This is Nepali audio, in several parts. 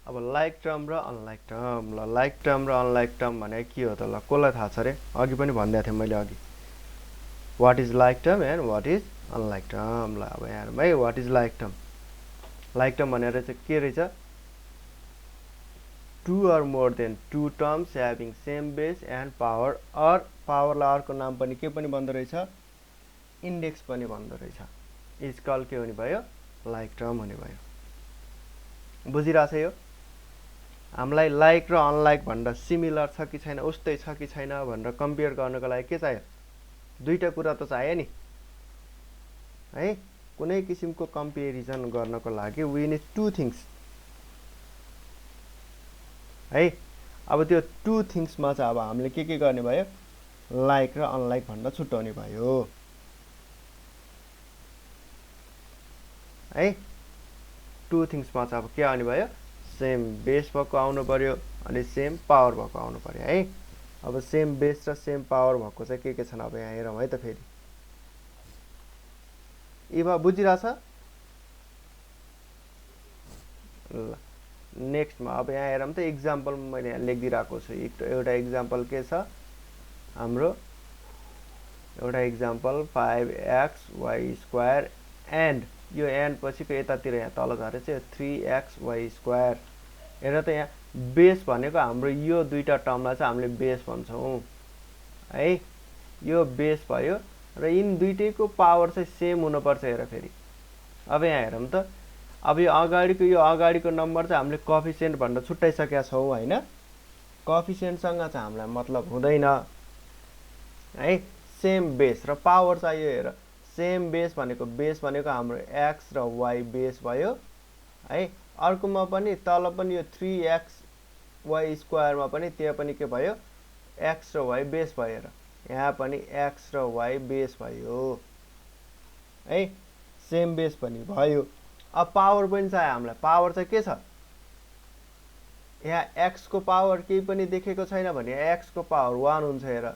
अब लाइक टर्म र अनलाइक टर्म। ल लाइक टर्म र अनलाइक टर्म भने के हो त? ल कसलाई थाहा छ रे? अघि पनि भनिदिएको थिएँ मैले अघि। What is like term and what is unlike term. ल अब यहाँ हेरौँ है, what is like term. Like term भनेर चाहिँ के रहेछ? Two or more than two terms having same base and power, or पावरलाई अर्को नाम पनि के पनि भन्दो रहेछ? इन्डेक्स पनि भन्दो रहेछ। इज कल के हुने भयो? लाइक टर्म हुने भयो। बुझिरहेछ यो? हामीलाई लाइक र अनलाइक भन्दा सिमिलर छ कि छैन, उस्तै छ कि छैन भनेर कम्पेयर गर्नको लागि के चाहियो? दुईटा कुरा त चाहियो नि है। कुनै किसिमको कम्पेरिजन गर्नको लागि वी निड टु थिङ्स है। अब त्यो टु थिङ्समा चाहिँ अब हामीले के गर्ने भयो? लाइक र अनलाइक भनेर छुट्याउने भयो है। टु थिङ्समा चाहिँ अब के आउने भयो? सेम बेस भएको आउनु पर्यो अनि सेम पावर भएको आउनु पर्यो है। अब सेम बेस र सेम पावर भएको चाहिँ के छन्? अब यहाँ हेरौँ है त फेरि। इभा बुझिरहेछ? ल नेक्स्टमा अब यहाँ हेरौँ त, इक्जाम्पल मैले यहाँ लेखिदिइरहेको छु। एउटा इक्जाम्पल के छ हाम्रो? एउटा इक्जाम्पल 5xy² एन्ड यो एन्ड पछिको यतातिर यहाँ तल झरेर चाहिँ 3xy²। हेर त, यहाँ बेस भनेको हाम्रो यो दुईटा टर्मलाई चाहिँ हामीले बेस भन्छौँ है। यो बेस भयो र यिन दुईटैको पावर चाहिँ सेम हुनुपर्छ। हेर फेरि अब यहाँ हेरौँ त, अब यो अगाडिको नम्बर चाहिँ हामीले कोएफिसिएन्ट भनेर छुट्याइसकेका छौँ होइन। कोएफिसिएन्टसँग चाहिँ हामीलाई मतलब हुँदैन है। सेम बेस र पावर चाहियो। हेर, सेम बेस भनेको हाम्रो एक्स र वाई बेस भयो है। अर्कोमा पनि तल पनि यो 3xy² पनि त्यहाँ पनि के भयो? एक्स र वाई बेस भयो। र यहाँ पनि एक्स र वाई बेस भयो है। सेम बेस पनि भयो। अब पावर पनि चाहियो हामीलाई। पावर चाहिँ के छ? यहाँ एक्स को पावर केही पनि देखेको छैन भने एक्स को पावर 1 हुन्छ। हेर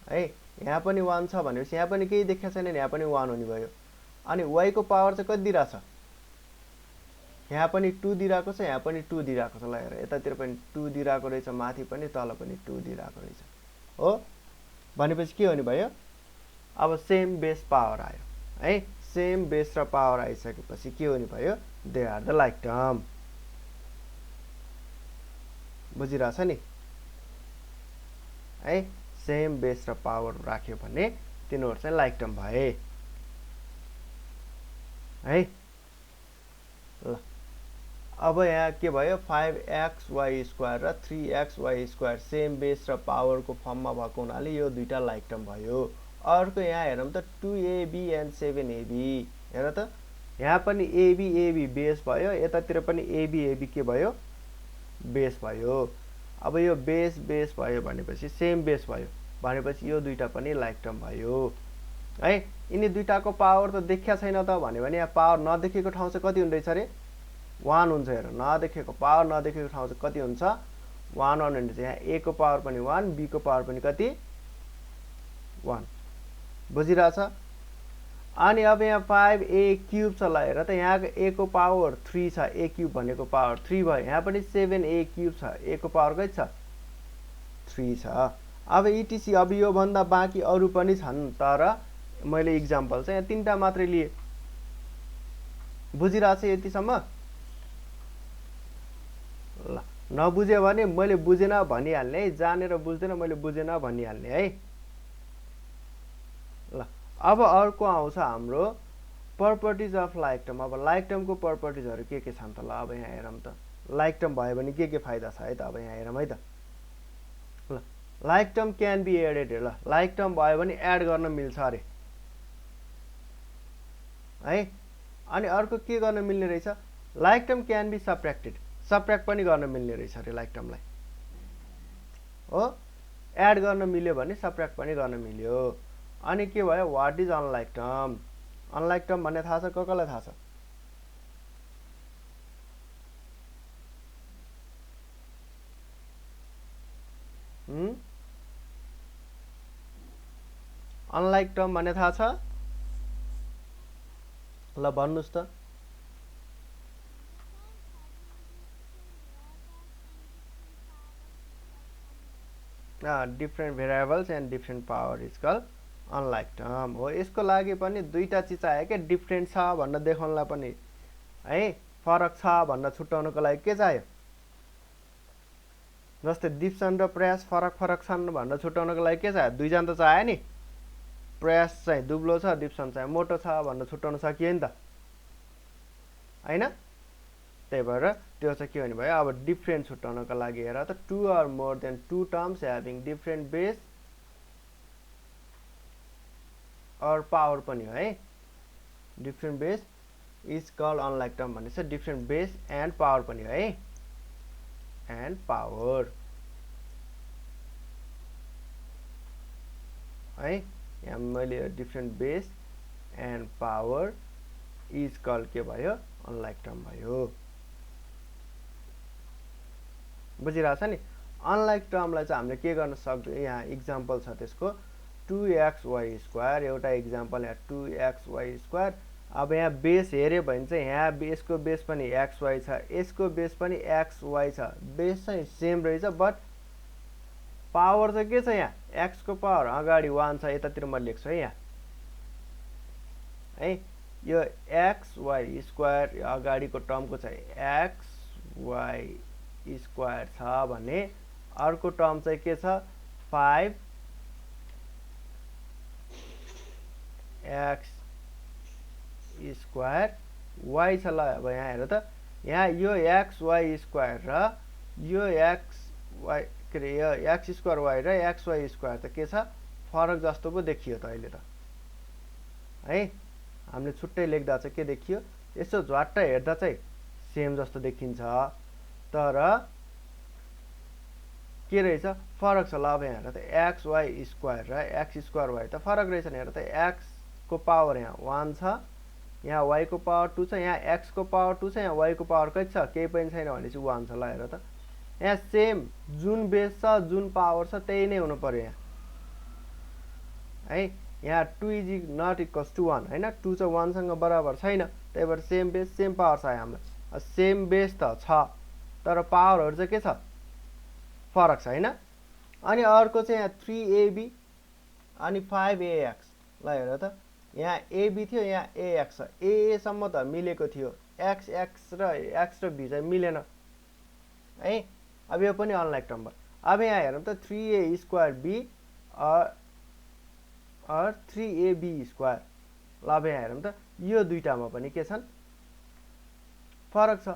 है, यहाँ पनि 1 छ भनेपछि यहाँ पनि केही देखेको छैन, यहाँ पनि 1 हुने भयो। अनि वाई को पावर चाहिँ कति दिइरहेछ? यहाँ पनि 2 दिइरहेको छ, यहाँ पनि 2 दिइरहेको छ। ल हेर, यतातिर पनि 2 दिइरहेको रहेछ, माथि पनि तल पनि 2 दिइरहेको रहेछ हो। भनेपछि के हुने भयो? अब सेम बेस पावर आयो है। सेम बेस र पावर आइसकेपछि के हुने भयो? They are the like term. बुझिरहेछ नि है। सेम बेस र पावर राख्यो भने तिनीहरू चाहिँ लाइक टर्म भए है। ल अब यहाँ के भयो? 5xy² र 3xy² सेम बेस र पावरको फर्ममा भएको हुनाले यो दुईटा लाइक टर्म भयो। अर्को यहाँ हेरौँ त, 2ab एन्ड 7ab। हेर त, यहाँ पनि ab बेस भयो, यतातिर पनि ab के भयो? बेस भयो। अब यो बेस भयो भनेपछि सेम बेस भयो भनेपछि यो दुईटा पनि लाइक टर्म भयो है। यिनी दुईटाको पावर त देखिया छैन त भन्यो भने यहाँ पावर नदेखेको ठाउँ चाहिँ कति हुँदैछ रे? 1 हुन्छ। हेर, नदेखेको पावर नदेखेको ठाउँ चाहिँ कति हुन्छ? 1 हुन्छ। यहाँ a को पावर पनि 1, b को पावर पनि कति? 1। बुझिरहेछ? अनि अब यहाँ 5a³ छ। ल हेर त, यहाँको a को पावर 3 छ, a³ भनेको पावर 3 भयो। यहाँ पनि 7a³ छ, a को पावर कति छ? 3 छ। अब इटिसी। अब यो भन्दा बाँकी अरू पनि छन्, तर मैले इक्जाम्पल चाहिँ यहाँ 3टा मात्रै लिए। बुझिरहेछ यतिसम्म? ल नबुझ्यो भने मैले बुझेन भनिहाल्ने है। जानेर बुझ्दैन, मैले बुझेन भनिहाल्ने है। ल अब अर्को आउँछ हाम्रो प्रपर्टिज अफ लाइक टर्म। अब लाइक टर्मको प्रपर्टिजहरू के छन् त? ल अब यहाँ हेरौँ त, लाइक टर्म भयो भने के फाइदा छ है त? अब यहाँ हेरौँ है त। ल like term can be added. ल लाइक टर्म भयो भने एड गर्न मिल्छ अरे है। अनि अर्को के गर्न मिल्ने रहेछ? Like term can be subtracted. Subtract पनि गर्न मिल्ने रहेछ अरे लाइक टर्मलाई हो। एड गर्न मिल्यो भने सबट्र्याक्ट पनि गर्न मिल्यो। अनि के भयो? What is unlike term. Unlike term भन्ने थाहा छ? कसलाई थाहा छ? अनलाइक टर्म भन्ने थाहा छ? ल भन्नुस् त। Different variables and different power is call unlike term हो। यसको लागि पनि दुईटा चिज चाहियो के डिफ्रेन्ट छ भन्न देखाउनलाई पनि है, फरक छ भन्न छुट्याउनको लागि के चाहियो, जस्तै डिप्सन र प्रयास फरक फरक छन् भन्न छुट्याउनको लागि के चाहियो, दुईजना त चाहियो नि। प्रयास चाहिँ दुब्लो छ, डिप्सन चाहिँ मोटो छ भन्न छुट्याउन सकियो नि त हैन। त्यही भएर त्यो चाहिँ के हुने भयो, अब डिफ्रेन्ट छुट्याउनको लागि हेर त, two or more than two terms having different base और पावर पनि हो है। Different base is called unlike term भनेछ डिफ्रेन्ट बेस एन्ड पावर पनि हो है, एन्ड पावर है। यहाँ मैले different base and power is called के भयो, अनलाइक टर्म भयो। बुझिरहेको छ नि। अनलाइक टर्मलाई चाहिँ हामीले के गर्न सक्छौँ, यहाँ इक्जाम्पल छ त्यसको 2xy² एउटा इक्जाम्पल यहाँ 2xy²। अब यहाँ बेस हेऱ्यो भने चाहिँ यहाँ बेसको बेस पनि xy छ, यसको बेस पनि xy छ, बेस चाहिँ सेम रहेछ, बट पावर चाहिँ के छ, यहाँ x को पावर अगाडि 1 छ, यतातिर म लेख्छु है यहाँ है। यो xy² अगाडिको टर्मको चाहिँ xy² छ भने अर्को टर्म चाहिँ के छ 5x स्क्वायर y छ। ल अब यहाँ हेर त, यहाँ यो xy² र यो xy के अरे यो x² र xy² त के छ, फरक जस्तो पो देखियो त अहिले त है। हामीले छुट्टै लेख्दा चाहिँ के देखियो, यसो झ्वाट्ट हेर्दा चाहिँ सेम जस्तो देखिन्छ, तर के रहेछ फरक छ। ल अब यहाँ हेर त xy² र x² त फरक रहेछ नि। हेर त x को पावर यहाँ 1 छ, यहाँ y को पावर 2 छ, यहाँ x को पावर 2 छ, यहाँ y को पावर कति छ, केही पनि छैन भनेपछि 1 छ। ल हेर त यहाँ सेम जुन बेस छ जुन पावर छ त्यही नै हुनु पर्यो यहाँ है। यहाँ 2 इज नट इक्वल्स टु 1 हैन, 2 चाहिँ 1 सँग बराबर छैन, त्यही भएर सेम बेस सेम पावर छ हामीलाई। सेम बेस त छ तर पावरहरु चाहिँ के छ, फरक छ हैन। अनि अर्को चाहिँ यहाँ 3ab अनि 5ax। ल हेर त यहाँ ab थियो, यहाँ ax छ, a सम्म त मिलेको थियो, x र x र b चाहिँ मिलेन है। अब यो पनि अनलाइक टर्म भयो। अब यहाँ हेरौँ त 3a² और 3ab²। ल अब यहाँ हेरौँ त यो दुईटामा पनि के छन्, फरक छ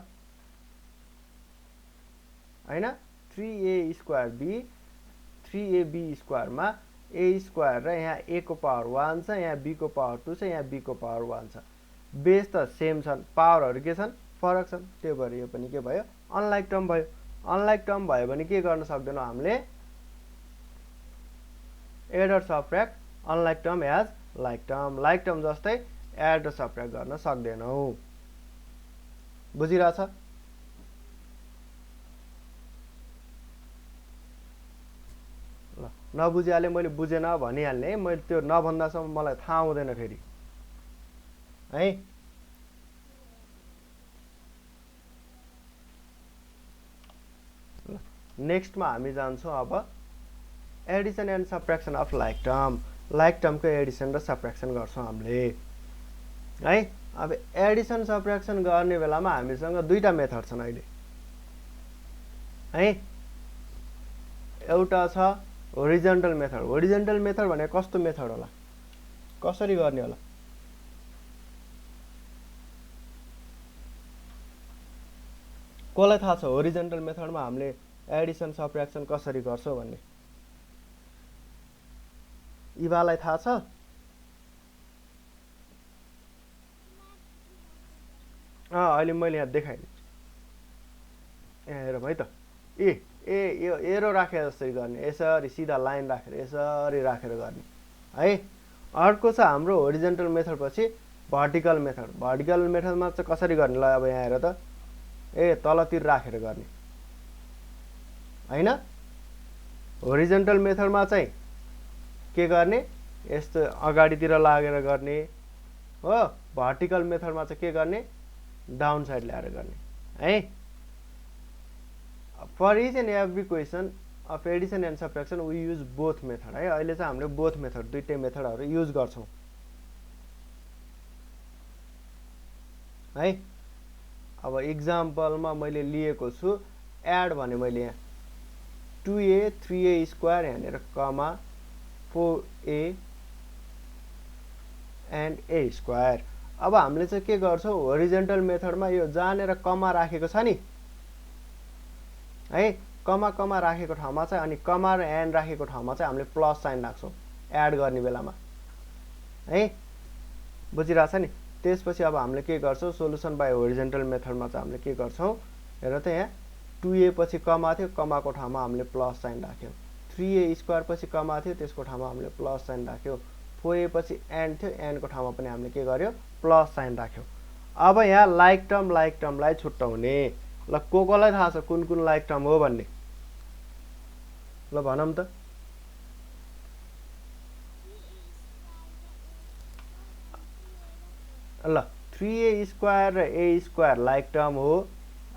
हैन। 3a² 3ab² मा a² र यहाँ a को पावर 1 छ, यहाँ b को पावर 2 छ, यहाँ b को पावर 1 छ, बेस त सेम छन्, पावरहरु के छन्, फरक छन्, त्यही भएर यो पनि के भयो, अनलाइक टर्म भयो। अनलाइक टर्म भयो भने के गर्न सक्दैनौँ हामीले, एड र subtract unlike term as like term, like term जस्तै एड र सबट्र्याक्ट गर्न सक्दैनौँ। बुझिरहेछ। ल नबुझिहाले मैले बुझेन भनिहाल्ने है, मैले त्यो नभन्दासम्म मलाई थाहा हुँदैन फेरि है। नेक्स्टमा हामी जान्छौँ अब addition and subtraction of like term. Like टर्मको एडिसन र सबट्र्याक्सन गर्छौँ हामीले है। अब एडिसन सबट्र्याक्सन गर्ने बेलामा हामीसँग दुईटा मेथड छन् अहिले है। एउटा छ होरिजन्टल मेथड। होरिजन्टल मेथड भने कस्तो मेथड होला, कसरी गर्ने होला, कसलाई थाहा छ होरिजन्टल मेथडमा हामीले एडिसन सबट्र्याक्सन कसरी गर्छौं भन्ने? इभालाई थाहा छ? अहिले मैले यहाँ देखाइदिन्छु। यहाँ हेर है त, यो एरो राखेर जसरी गर्ने, यसरी सिधा लाइन राखेर यसरी राखेर गर्ने है। अर्को छ हाम्रो होरिजन्टल मेथड पछि भर्टिकल मेथड। भर्टिकल मेथडमा चाहिँ कसरी गर्ने, ल अब यहाँ हेर त, तलतिर राखेर गर्ने हैन। होरिजन्टल मेथडमा चाहिँ के गर्ने, यस्तो अगाडितिर लागेर गर्ने हो। भर्टिकल मेथडमा चाहिँ के गर्ने, डाउन साइड ल्याएर गर्ने है। For each and every question of addition and subtraction we use both method है। अहिले चाहिँ हामीले बोथ मेथड दुईटै मेथडहरू युज गर्छौँ है। अब इक्जाम्पलमा मैले लिएको छु एड भने मैले यहाँ 2a 3a स्क्वायर यहाँनिर कमा 4a एन्ड a स्क्वायर। अब हामीले चाहिँ के गर्छौँ होरिजेन्टल मेथडमा यो जहाँनिर कमा राखेको छ नि है, कमा कमा राखेको ठाउँमा चाहिँ अनि कमा र एन्ड राखेको ठाउँमा चाहिँ हामीले प्लस साइन राख्छौँ एड गर्ने बेलामा है, बुझिरहेछ नि। त्यसपछि अब हामीले के गर्छौँ सोलुसन बाई होरिजेन्टल मेथडमा चाहिँ हामीले के गर्छौँ हेर त, यहाँ 2a पछि कमा थियो कमाको ठाउँमा हामीले प्लस साइन राख्यौँ, 3a स्क्वायर पछि कमा थियो त्यसको ठाउँमा हामीले प्लस साइन राख्यौँ, 4a पछि एन्ड थियो एन्डको ठाउँमा पनि हामीले के गर्यो प्लस साइन राख्यौँ। अब यहाँ लाइक टर्मलाई छुट्याउने, ल कोलाई थाहा छ कुन कुन लाइक टर्म हो भन्ने, ल भनौँ त। ल 3a स्क्वायर र a स्क्वायर लाइक टर्म हो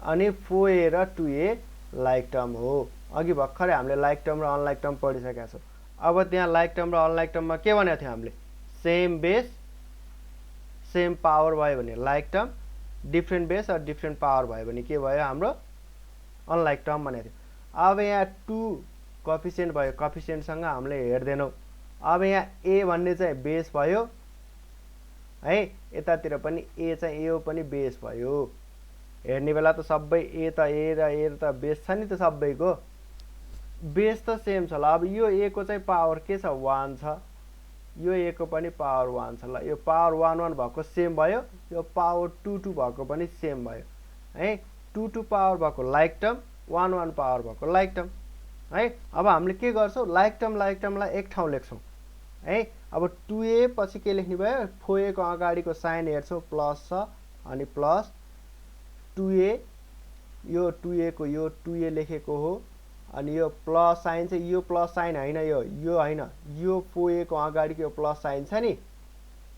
अनि 4a र 2a लाइक टर्म हो। अघि भर्खरै हामीले लाइक टर्म र अनलाइक टर्म पढिसकेका छौँ। अब त्यहाँ लाइक टर्म र अनलाइक टर्ममा के भनेको थियो हामीले सेम बेस सेम पावर भयो भने लाइक टर्म, डिफ्रेन्ट बेस र डिफ्रेन्ट पावर भयो भने के भयो हाम्रो अनलाइक टर्म भनेको थियो। अब यहाँ 2 कोएफिसिएन्ट भयो, कोएफिसिएन्टसँग हामीले हेर्दैनौँ। अब यहाँ a भन्ने चाहिँ बेस भयो है, यतातिर पनि a चाहिँ यो पनि बेस भयो। हेर्ने बेला त सबै a त a र a त बेस छ नि त, सबैको बेस त सेम छ। ल अब यो a को चाहिँ पावर के छ 1 छ, यो a को पनि पावर 1 छ। ल यो पावर 1 1 भएको सेम भयो, यो पावर 2 2 भएको पनि सेम भयो है। 2 2 पावर भएको लाइक टर्म, 1 1 पावर भएको लाइक टर्म है। अब हामीले के गर्छौँ लाइक टर्मलाई एक ठाउँ लेख्छौँ है। अब 2a पछि के लेख्ने भयो 4a को अगाडिको साइन हेर्छौँ प्लस छ अनि प्लस 2a, यो 2a को यो 2a लेखेको हो अनि यो प्लस साइन चाहिँ यो प्लस साइन होइन, यो होइन, यो 4a को अगाडिको प्लस साइन छ नि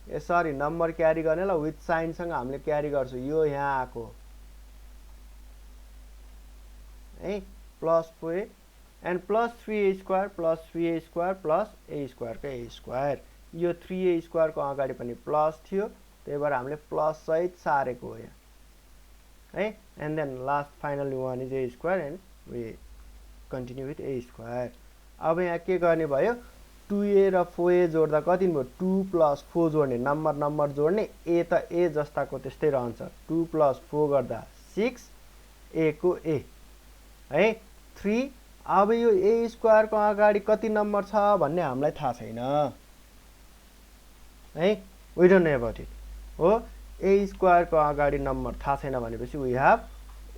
यसरी नम्बर क्यारी गर्ने, ल विथ साइनसँग हामीले क्यारी गर्छौँ, यो यहाँ आएको है plus 4a and plus 3a square plus 3a square plus a स्क्वायरको a square. यो 3a स्क्वायरको अगाडि पनि प्लस थियो त्यही भएर हामीले प्लस सहित सारेको हो यहाँ है। And then last finally one is a square and we continue with a square. अब यहाँ के गर्ने भयो 2a र 4a जोड्दा कति भयो 2 प्लस 4 जोड्ने, नम्बर जोड्ने, a त a जस्ताको त्यस्तै रहन्छ, 2 प्लस 4 गर्दा 6 a को a है 3। अब यो a स्क्वायरको अगाडि कति नम्बर छ भन्ने हामीलाई थाहा छैन है, we don't know about it हो। a स्क्वायरको अगाडि नम्बर थाहा छैन भनेपछि वी हेभ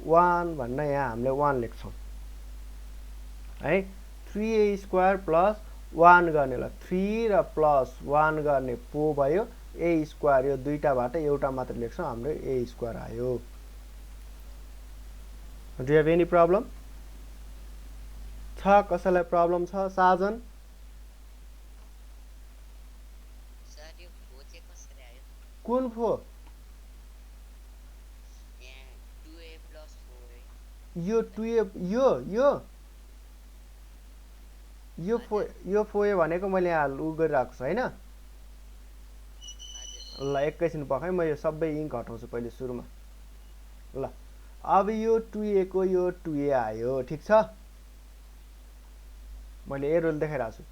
1 भन्न यहाँ हामीले 1 लेख्छौँ है। 3a स्क्वायर प्लस 1 गर्ने, ल 3 र प्लस 1 गर्ने 4 भयो, a स्क्वायर यो दुईटाबाट एउटा मात्र लेख्छौँ, हाम्रो a स्क्वायर आयो। Do you have any problem छ, कसैलाई प्रब्लम छ साजन? कुन 4 यो 2a यो 4a भनेको मैले यहाँ उ गरिरहेको छु होइन। ल एकैछिन पख है, म यो सबै इङ्क हटाउँछु पहिले सुरुमा। ल अब यो 2a को यो 2a आयो, ठिक छ, मैले एरोले देखाइरहेको छु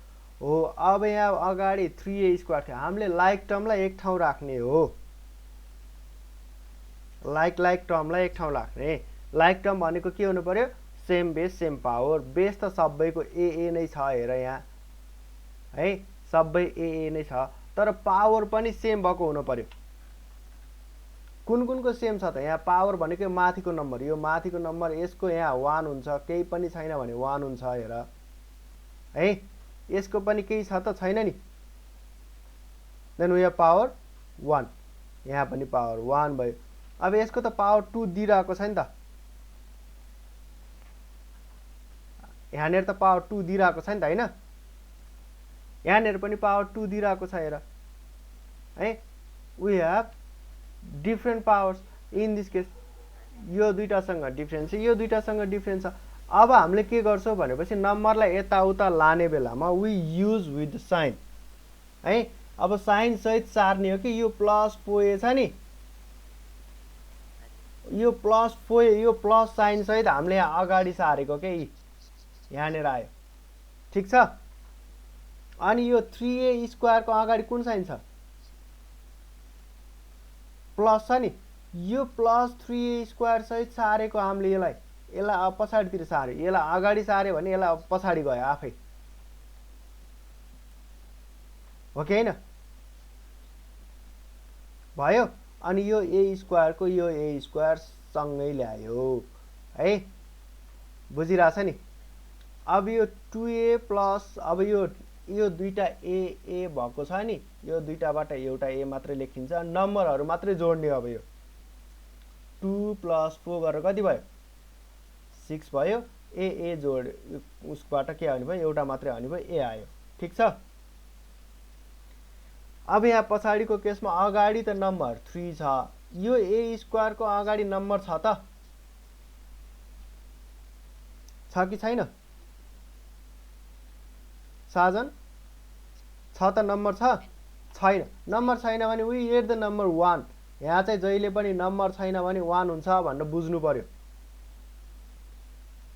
हो। अब यहाँ अगाडि 3a स्क्वायर थियो, हामीले लाइक टर्मलाई एक ठाउँ राख्ने हो, लाइक टर्मलाई एक ठाउँ राख्ने। लाइक टर्म भनेको के हुनु पर्यो same base same power, base त सबैको a नै छ हेर यहाँ है, सबै a नै छ तर पावर पनि सेम भएको हुनु पर्यो। कुन कुनको सेम छ त यहाँ पावर भनेको माथिको नम्बर, यो माथिको नम्बर यसको यहाँ 1 हुन्छ, केही पनि छैन भने 1 हुन्छ हेर है, यसको पनि केही छ त छैन नि, देन वी हेभ पावर 1, यहाँ पनि पावर 1 भयो। अब यसको त पावर 2 दिइरहेको छ नि त, यहाँनिर त पावर 2 दिइरहेको छ नि त होइन, यहाँनिर पनि पावर 2 दिइरहेको छ हेर है। We have different powers in this case, यो दुईटासँग डिफ्रेन्स छ, यो दुईटासँग डिफ्रेन्स छ। अब हामीले के गर्छौं भनेपछि नम्बरलाई यताउता लाने बेलामा वी युज विथ साइन है। अब साइन सहित सार्ने हो कि यो प्लस 4a छ नि, यो प्लस 4a, यो प्लस साइन सहित हामीले यहाँ अगाडि सारेको के यहाँनेर आयो, ठीक छ। अनि यो 3a स्क्वायर को अगाडि कुन साइन छ, प्लस छ नि, यो प्लस 3a स्क्वायर सहित सारेको हामीले यसलाई अब पछाडितिर सार्यो, यसलाई अगाडि सार्यो भने यसलाई अब पछाडि गयो आफै, हो कि हैन, भयो। अनि यो a स्क्वायर को यो a स्क्वायर सँगै ल्यायो है, बुझिरहेछ नि। अब यो 2a प्लस, अब यो दुईटा a भएको छ नि, यो दुईटाबाट एउटा a मात्रै लेखिन्छ, नम्बरहरु मात्रै जोड्ने। अब यो 2 + 4 गरेर कति भयो, 6 भयो। a जोड उसबाट के आउने भयो, एउटा मात्रै आउने भयो, a आयो, ठीक छ। अब यहाँ पछाडिको केसमा अगाडि त नम्बर 3 छ, यो a स्क्वायर को अगाडि नम्बर छ त, छ कि छैन साजन, छ त नम्बर छ, छैन, नम्बर छैन भने वी एड द नम्बर 1। यहाँ चाहिँ जहिले पनि नम्बर छैन भने 1 हुन्छ भनेर बुझ्नु पर्यो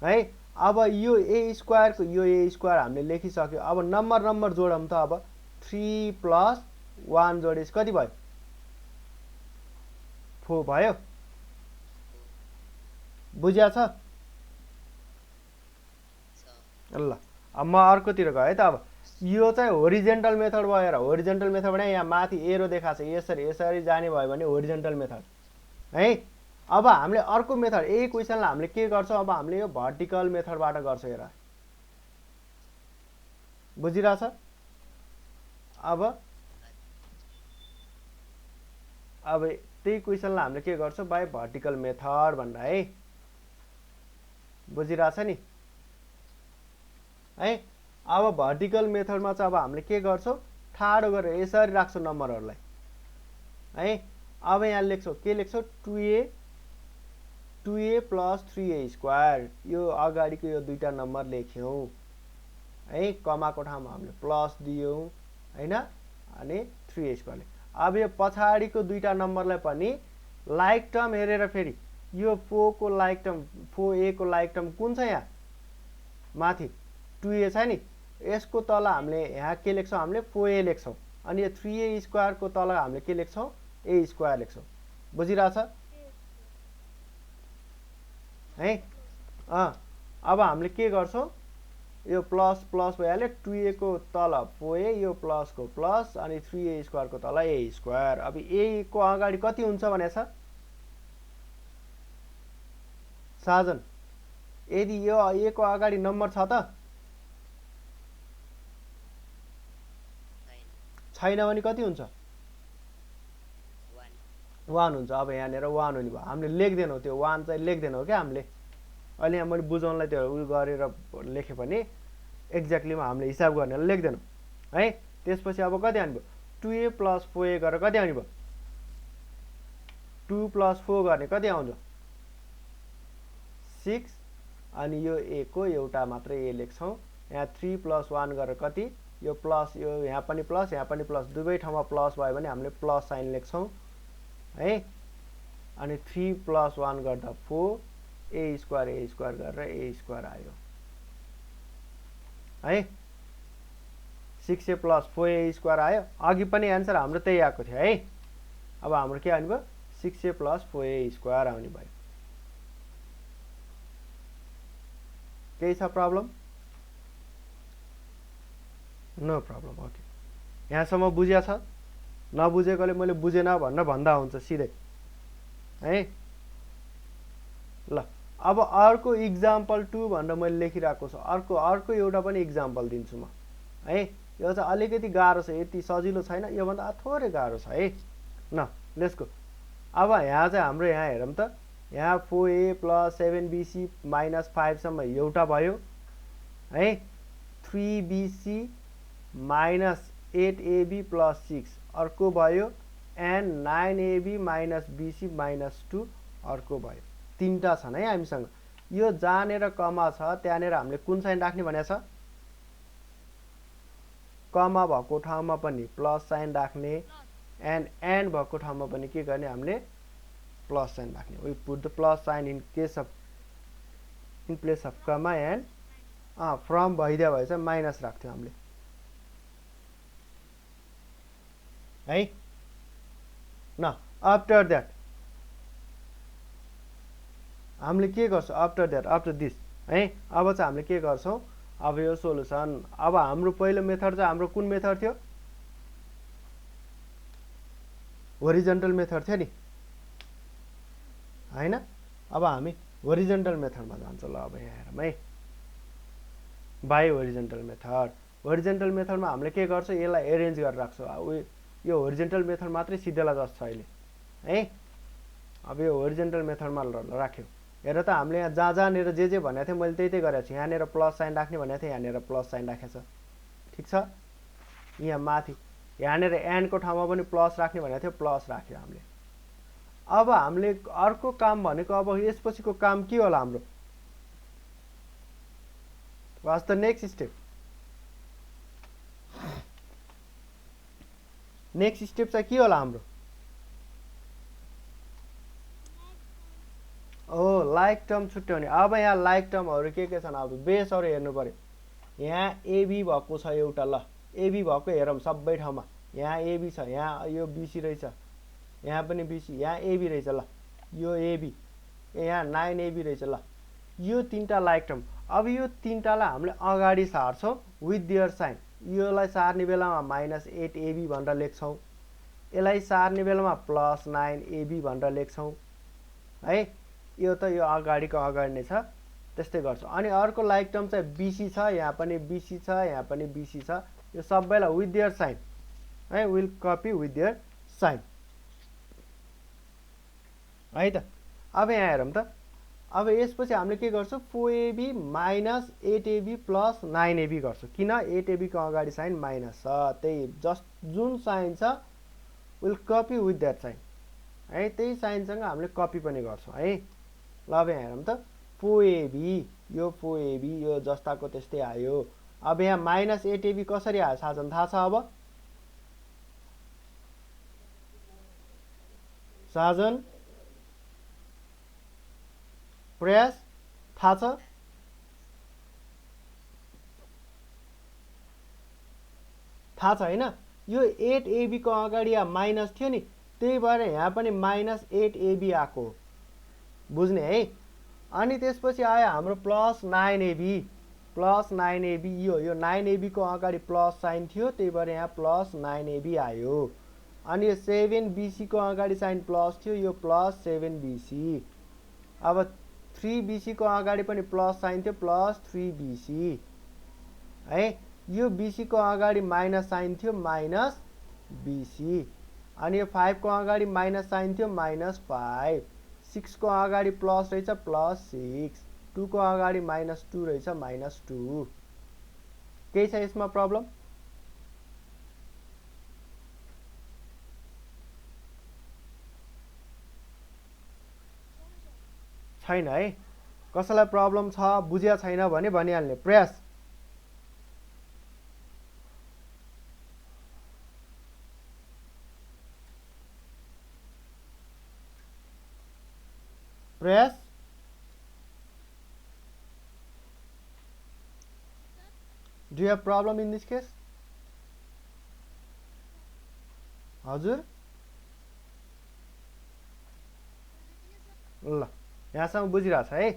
है। अब यो a स्क्वायर को यो a स्क्वायर हामीले लेखिसक्यो। अब नम्बर जोडौं त। अब 3 + 1 जोडेस कति भयो, 4 भयो, बुझ्या छ ल। अब म अर्कोतिर गए त। अब यो चाहिँ होरिजेन्टल मेथड भयो र होरिजेन्टल मेथड भने यहाँ माथि एरो देखाछ, यसरी जाने भयो भने होरिजेन्टल मेथड है। अब हामीले अर्को मेथड, यही क्वेशनलाई हामीले के गर्छौं, अब हामीले यो भर्टिकल मेथडबाट गर्छौं, हेर, बुझिरहेछ। अब त्यही क्वेशनलाई हामीले के गर्छौं, बाइ भर्टिकल मेथड भनेर है, बुझिरहेछ नि है। अब भर्टिकल मेथडमा चाहिँ अब हामीले के गर्छौं, ठाडो गरेर यसरी राख्छौं नम्बरहरुलाई है। अब यहाँ लेख्छौं, के लेख्छौं, 2a + 3a स्क्वायर, यो अगाडिको यो दुईटा नम्बर लेख्यौं है, कमाको ठाउँमा हामीले प्लस दियौं हैन, अनि 3a स्क्वायर। अब यो पछाडिको दुईटा नम्बरलाई पनि लाइक टर्म हेरेर फेरि यो 4 को लाइक टर्म, 4a को लाइक टर्म कुन छ, यहाँ माथि 2a छ नि, यसको तल हामीले यहाँ के लेख्छौं, हामीले 4a लेख्छौं। अनि यो 3a स्क्वायर को तल हामीले के लेख्छौं, a स्क्वायर लेख्छौं, बुझिरहेछ है। अब हामीले के गर्छौं, यो प्लस भइहाल्यो, 2a को तल 4a, यो प्लस को प्लस, अनि 3a स्क्वायर को तल a स्क्वायर। अब a को अगाडि कति हुन्छ भनेछ साजन, यदि यो a को अगाडि नम्बर छ त, छैन भने कति हुन्छ, 1 हुन्छ। अब यहाँनेर 1 हुने भयो, हामीले लेख्दैनौं, त्यो 1 चाहिँ लेख्दैनौं क्या हामीले। अहिले यहाँ मैले बुझाउनलाई त्यो उयो गरेर लेखे पनि एक्ज्याक्टलीमा हामीले हिसाब गर्नेलाई लेख्दैनौं है। त्यसपछि अब कति आउने भयो, 2a + 4a गरेर कति आउने भयो, 2 + 4 गर्ने कति आउँछ, 6। अनि यो a को एउटा मात्रै a लेख्छौं। यहाँ 3 + 1 गरेर कति, यो प्लस, यो यहाँ पनि प्लस, यहाँ पनि प्लस, दुवै ठाउँमा प्लस भयो भने हामीले प्लस साइन लेख्छौं है। अनि 3 + 1 गर्दा 4, a स्क्वायर गरेर a स्क्वायर आयो है। 6a + 4a स्क्वायर आयो। अघि पनि आन्सर हाम्रो त्यही आएको थियो है। अब हाम्रो के आउने भयो, 6a + 4a स्क्वायर आउने भयो। केही छ प्रब्लम, नो प्रब्लम, ओके। यहाँसम्म बुझ्या छ, नबुझेकोले मैले बुझेन भन्न भन्दा हुन्छ सिधै है ल। अब अर्को इक्जाम्पल 2 भनेर मैले लेखिरहेको छु, अर्को एउटा पनि इक्जाम्पल दिन्छु म है। यो चाहिँ अलिकति गाह्रो छ, यति सजिलो छैन, यो भन्दा थोरै गाह्रो छ है। न लेट्स गो। अब यहाँ चाहिँ हाम्रो यहाँ हेरौँ त, यहाँ 4a + 7bc - 5 सम्म एउटा भयो है, 3bc - 8ab + 6 अर्को भयो, and 9ab - bc - 2 अर्को भयो। तीनटा छन् है हामीसँग। यो जहाँनेर कमा छ त्यहाँनेर हामीले कुन साइन राख्ने भनेको छ कमा भएको ठाउँमा पनि प्लस साइन राख्ने एन्ड भएको ठाउँमा पनि के गर्ने हामीले प्लस साइन राख्ने we put the plus sign in place of comma and from भइदियो भएछ माइनस राख्थ्यौँ हामीले है न आफ्टर द्याट हामीले के गर्छौँ आफ्टर दिस है अब चाहिँ हामीले के गर्छौँ अब यो सोलुसन अब हाम्रो पहिलो मेथड चाहिँ हाम्रो कुन मेथड थियो होरिजन्टल मेथड थियो नि हैन अब हामी होरिजन्टल मेथडमा जान्छौँ ल अब यहाँ हेरौँ है बाई होरिजन्टल मेथडमा हामीले के गर्छौँ यसलाई एरेन्ज गरेर राख्छौँ यो होरिजन्टल मेथड मात्रै सिधैलाई जस्तो छ अहिले है अब यो होरिजन्टल मेथडमा राख्यो हेर त हामीले यहाँ जहाँनिर जे भनेको थिएँ मैले त्यही गरेको छु यहाँनिर प्लस साइन राख्ने भनेको थिएँ यहाँनिर प्लस साइन राखेको छ ठिक छ यहाँ माथि यहाँनिर एन्डको ठाउँमा पनि प्लस राख्ने भनेको थियो प्लस राख्यो हामीले अब हामीले अर्को काम भनेको अब यसपछिको काम के होला हाम्रो वाज द नेक्स्ट स्टेप चाहिँ के होला हाम्रो लाइक टर्म छुट्याउने अब यहाँ लाइक टर्महरू के छन् अब बेसहरू हेर्नु पर्यो यहाँ एबी भएको छ एउटा ल एबी भएको हेरौँ सबै ठाउँमा यहाँ एबी छ यहाँ यो बीसी रहेछ यहाँ पनि बीसी यहाँ एबी रहेछ ल यो एबी यहाँ 9 एबी रहेछ ल यो तीनटा लाइक टर्म अब यो तीनटालाई हामीले अगाडि सार्छौँ विथ देयर साइन योलाई सार्ने बेलामा -8 एबी भनेर लेख्छौँ यसलाई सार्ने बेलामा +9 एबी भनेर लेख्छौँ है यो त यो अगाडिको अगाडि नै छ त्यस्तै गर्छौँ अनि अर्को लाइक टर्म चाहिँ बीसी छ यहाँ पनि बीसी छ यहाँ पनि बीसी छ यो सबैलाई विथ देयर साइन है will copy with their sign है त अब यहाँ हेरौँ त अब यसपछि हामीले के गर्छौँ 4ab - 8ab + 9ab गर्छौँ किन 8ab को अगाडि साइन माइनस छ त्यही जस्ट जुन साइन छ will copy with that sign है त्यही साइनसँग हामीले कपी पनि गर्छौँ है ल अब यहाँ हेरौँ त 4ab यो जस्ताको त्यस्तै आयो अब यहाँ -8ab कसरी आयो साजन थाहा छ अब साजन प्रयास थाहा छ हैन यो 8ab को अगाडि माइनस थियो नि त्यही भएर यहाँ पनि -8ab आको बुझ्ने है अनि त्यसपछि आयो हाम्रो +9ab यो 9ab को अगाडि प्लस साइन थियो त्यही भएर यहाँ +9ab आयो अनि यो 7bc को अगाडि साइन प्लस थियो यो +7bc अब 3bc को अगाडि पनि प्लस साइन थियो +3bc है यो bc को अगाडि माइनस साइन थियो -bc अनि यो 5 को अगाडि माइनस साइन थियो -5 6 को अगाडि प्लस रहेछ +6 2 को अगाडि -2 रहेछ -2 केही छ यसमा प्रब्लम छैन है कसैलाई प्रब्लम छ बुझिया छैन भने भनिहाल्ने प्रयास Do you have problem in this case? हजुर ल यहाँसम्म बुझिरहेछ है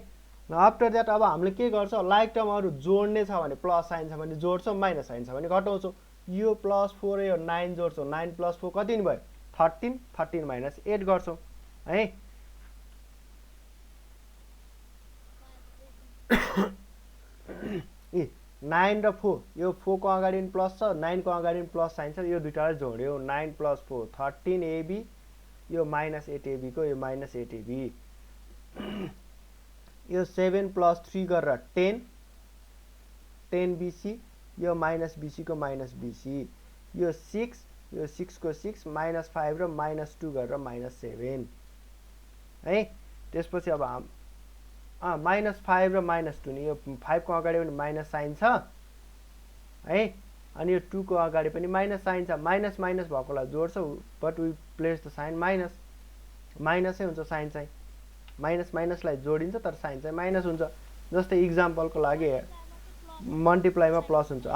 आफ्टर द्याट अब हामीले के गर्छौँ लाइक टर्महरू जोड्ने छ भने प्लस साइन छ भने जोड्छौँ माइनस साइन छ भने घटाउँछौँ यो +4 यो 9 जोड्छौँ 9 + 4 कति भयो 13 13 - 8 गर्छौँ है ए 9 र 4 यो 4 को अगाडि प्लस छ 9 को अगाडि प्लस साइन छ यो दुईटालाई जोड्यो 9 + 4 13ab यो -8ab को यो -8ab यो 7 + 3 गरेर 10bc यो -bc को -bc यो 6 को 6 -5 र -2 गरेर -7 है त्यसपछि अब -5 र -2 नि, यो 5 को अगाडि पनि माइनस साइन छ है, अनि यो 2 को अगाडि पनि माइनस साइन छ। माइनस माइनस भएकोलाई जोड्छ, but we place the sign minus, माइनसै हुन्छ साइन चाहिँ, माइनस माइनसलाई जोडिन्छ तर साइन चाहिँ माइनस हुन्छ। जस्तै इक्जाम्पलको लागि मल्टिप्लाईमा प्लस हुन्छ।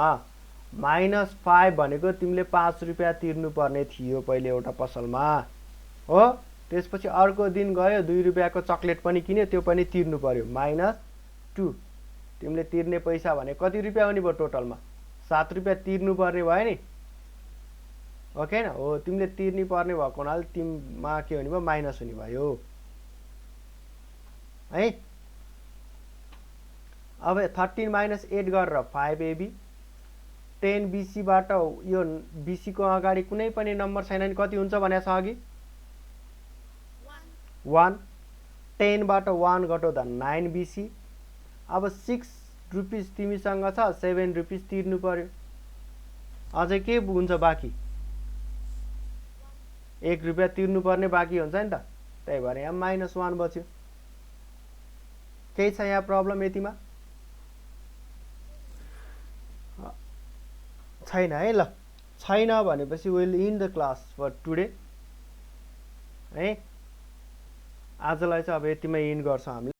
-5 भनेको तिमीले 5 रुपियाँ तिर्नुपर्ने थियो पहिले एउटा पसलमा हो, त्यसपछि अर्को दिन गयो 2 रुपियाँको चक्लेट पनि किन्यो, त्यो पनि तिर्नु पर्यो, -2। तिमीले तिर्ने पैसा भने कति रुपियाँ हुने भयो टोटलमा? 7 रुपियाँ तिर्नुपर्ने भयो नि, हो कि हैन? हो, तिमीले तिर्नु पर्ने भएको हुनाले तिमीमा के हुने भयो? माइनस हुने भयो है। अब 13 - 8 गरेर 5ab, 10 BC बाट यो BC को अगाडि कुनै पनि नम्बर छैन नि, कति हुन्छ भनेको छ अघि? 1। 10 बाट 1 घटाउँदा 9 BC। अब 6 रुपिस तिमीसँग छ, 7 रुपिस तिर्नु पर्यो, अझै के हुन्छ बाँकी? 1 रुपियाँ तिर्नु पर्ने बाँकी हुन्छ नि त, त्यही भएर यहाँ -1 बच्यो। केही छ यहाँ प्रब्लम यतिमा? छैन है। ल, छैन भनेपछि will in the class for today है। आजलाई चाहिँ अब यतिमै इन गर्छौँ हामीले।